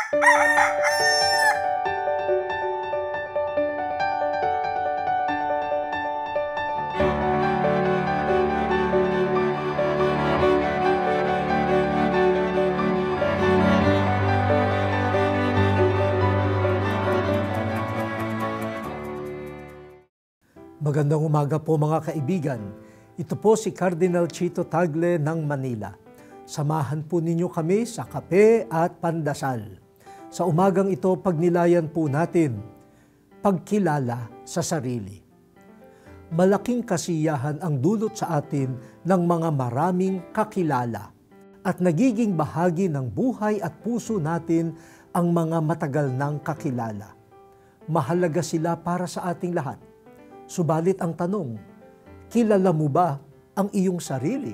Magandang umaga po mga kaibigan. Ito po si Cardinal Chito Tagle ng Manila. Samahan po ninyo kami sa kape at pandasal. Sa umagang ito, pagnilayan po natin, pagkilala sa sarili. Malaking kasiyahan ang dulot sa atin ng mga maraming kakilala at nagiging bahagi ng buhay at puso natin ang mga matagal nang kakilala. Mahalaga sila para sa ating lahat. Subalit ang tanong, kilala mo ba ang iyong sarili?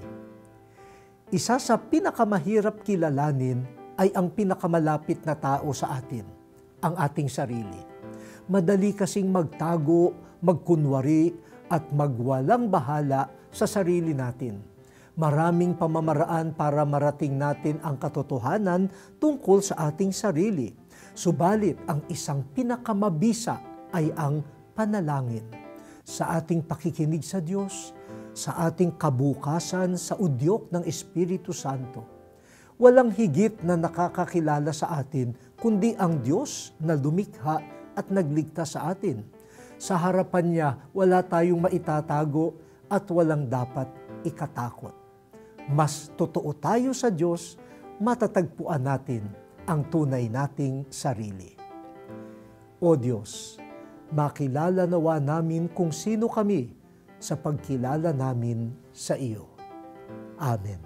Isa sa pinakamahirap kilalanin ay ang pinakamalapit na tao sa atin, ang ating sarili. Madali kasing magtago, magkunwari at magwalang bahala sa sarili natin. Maraming pamamaraan para marating natin ang katotohanan tungkol sa ating sarili. Subalit ang isang pinakamabisa ay ang panalangin. Sa ating pakikinig sa Diyos, sa ating kabukasan sa udyok ng Espiritu Santo. Walang higit na nakakakilala sa atin, kundi ang Diyos na lumikha at nagligtas sa atin. Sa harapan niya, wala tayong maitatago at walang dapat ikatakot. Mas totoo tayo sa Diyos, matatagpuan natin ang tunay nating sarili. O Diyos, makilala nawa namin kung sino kami sa pagkilala namin sa iyo. Amen.